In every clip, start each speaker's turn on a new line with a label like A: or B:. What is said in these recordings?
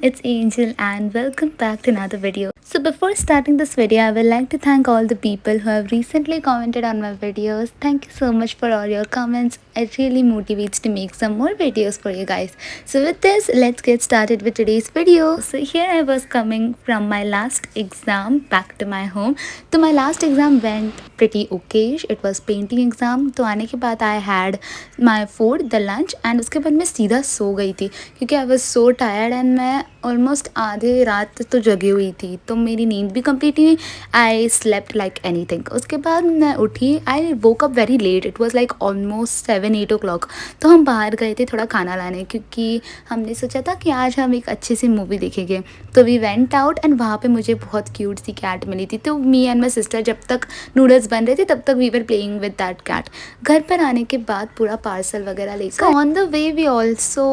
A: it's Angel and welcome back to another video. So before starting this video, I would like to thank all the people who have recently commented on my videos. Thank you so much for all your comments. It really motivates to make some more videos for you guys. So with this, let's get started with today's video. So here I was coming from my last exam back to my home. So my last exam went pretty okay. It was painting exam. तो आने के बाद I had my food, the lunch, and उसके बाद मैं सीधा सो गई थी क्योंकि I was so tired and मैं ऑलमोस्ट आधे रात तो जगी हुई थी, तो मेरी नींद भी कंप्लीट नहीं। I slept like anything. उसके बाद मैं उठी, I woke up very late, it was like almost 7-8 o'clock। तो हम बाहर गए थे थोड़ा खाना लाने क्योंकि हमने सोचा था कि आज हम एक अच्छी सी मूवी देखेंगे। तो वी वेंट आउट एंड वहाँ पे मुझे बहुत क्यूट सी कैट मिली थी। तो मी एंड माई सिस्टर जब तक नूडल्स बन रहे थे तब तक we were playing with that cat. घर पर आने के बाद पूरा पार्सल वगैरह लेकर on the way we also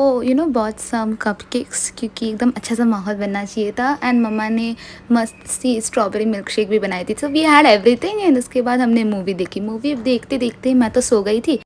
A: bought some cupcakes क्योंकि एकदम अच्छा सा माहौल बनना चाहिए था। एंड मम्मा ने मस्त सी स्ट्रॉबेरी मिल्क शेक भी बनाई थी। So we had everything and उसके बाद हमने मूवी देखी। मूवी देखते देखते मैं तो सो गई थी।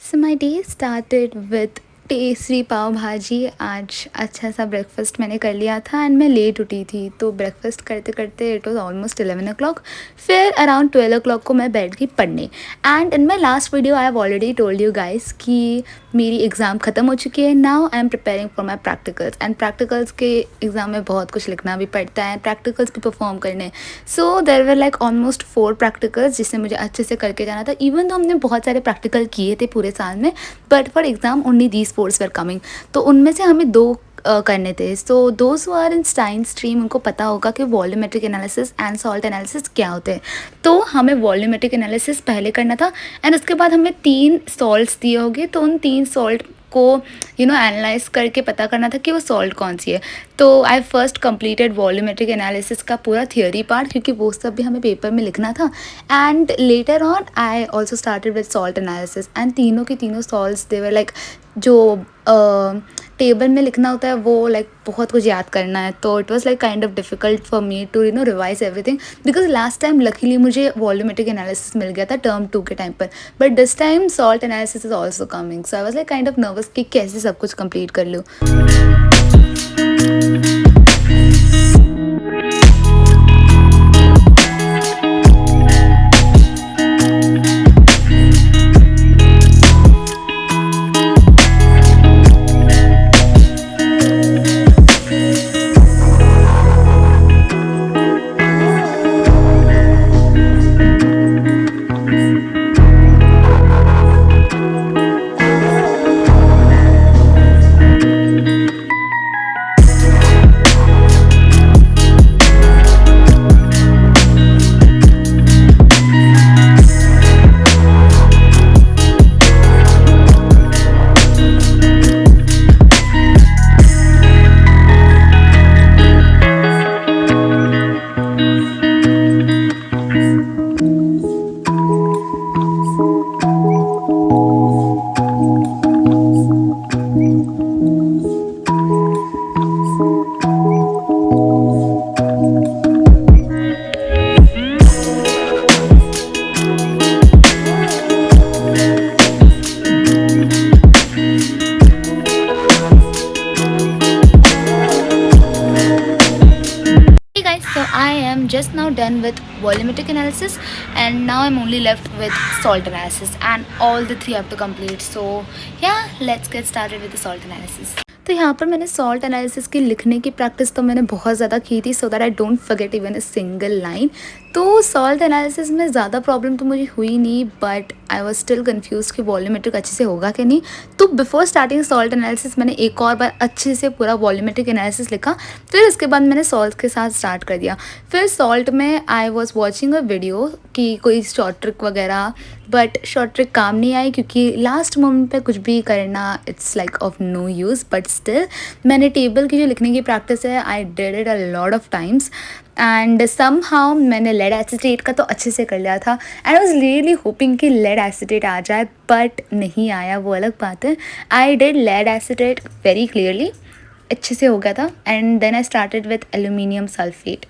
A: So my day started with tasty pav bhaji. आज अच्छा सा ब्रेकफास्ट मैंने कर लिया था एंड मैं लेट उठी थी, तो ब्रेकफास्ट करते करते इट वाज ऑलमोस्ट 11 o'clock। फिर अराउंड 12 o'clock को मैं बैठ गई पढ़ने। And in my last video I have already told you guys कि मेरी एग्ज़ाम ख़त्म हो चुकी है। Now I am preparing for my practicals and practicals के एग्ज़ाम में बहुत कुछ लिखना भी पड़ता है, प्रैक्टिकल्स भी परफॉर्म करने। सो देर वर लाइक ऑलमोस्ट 4 प्रैक्टिकल्स जिससे मुझे अच्छे से करके जाना था। इवन तो हमने बहुत सारे प्रैक्टिकल किए थे पूरे साल में, but for exam only these 4 were coming. तो उनमें से हमें 2 करने थे। So those who are in science stream उनको पता होगा कि volumetric analysis and salt analysis क्या होते हैं। तो हमें वॉल्यूमेट्रिक एनालिसिस पहले करना था एंड उसके बाद हमें 3 सॉल्ट्स दिए होंगे। तो उन 3 सॉल्ट को एनालाइज करके पता करना था कि वो सॉल्ट कौन सी है। तो आई फर्स्ट कंप्लीटेड वॉल्यूमेट्रिक एनालिसिस का पूरा थियोरी पार्ट क्योंकि वो सब भी हमें पेपर में लिखना था। And later on I also started with salt analysis and तीनों की तीनों सॉल्ट्स दे वर लाइक जो टेबल में लिखना होता है वो लाइक बहुत कुछ याद करना है। तो it was like kind of difficult for me to revise everything because last time luckily मुझे वॉल्यूमेट्रिक एनालिसिस मिल गया था टर्म 2 के टाइम पर, but this time salt analysis is also coming. So I was like kind of nervous कि कैसे सब कुछ कंप्लीट कर लूँ। So I am just now done with volumetric analysis and now I'm only left with salt analysis and all the 3 I have to complete. So yeah, let's get started with the salt analysis. तो यहाँ पर मैंने salt analysis की लिखने की practice तो मैंने बहुत ज़्यादा की थी so that I don't forget even a single line. तो सॉल्ट एनालिसिस में ज़्यादा प्रॉब्लम तो मुझे हुई नहीं, but I was still confuse कि वॉल्यूमेट्रिक अच्छे से होगा कि नहीं। तो बिफोर स्टार्टिंग सॉल्ट एनालिसिस मैंने एक और बार अच्छे से पूरा वॉल्यूमेट्रिक एनालिसिस लिखा, फिर उसके बाद मैंने सॉल्ट के साथ स्टार्ट कर दिया। फिर सॉल्ट में I was watching a video कि कोई शॉर्ट ट्रिक वगैरह, बट शॉर्ट ट्रिक काम नहीं आई क्योंकि लास्ट मोमेंट पे कुछ भी करना it's like of no use. But still मैंने टेबल की जो लिखने की प्रैक्टिस है I did it a lot of times and somehow मैंने लेड एसिटेट का तो अच्छे से कर लिया था and I was really hoping कि लेड एसिटेट आ जाए, बट नहीं आया, वो अलग बात है। I did lead acetate very clearly, अच्छे से हो गया था and then I started with aluminium sulphate.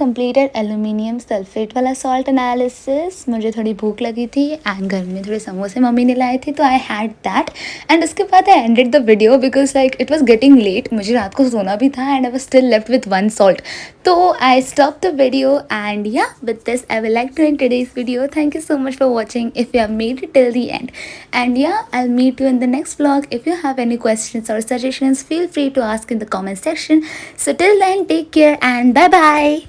A: completed aluminium sulfate वाला salt analysis. मुझे थोड़ी भूख लगी थी and घर में थोड़े समोसे मम्मी ने लाए थे तो I had that. And उसके बाद I ended the video because like it was getting late. मुझे रात को सोना भी था and I was still left with one salt. So I stopped the video and yeah, with this I will like to end today's video. Thank you so much for watching if you have made it till the end. And yeah, I'll meet you in the next vlog. If you have any questions or suggestions, feel free to ask in the comment section. So till then, take care and bye bye.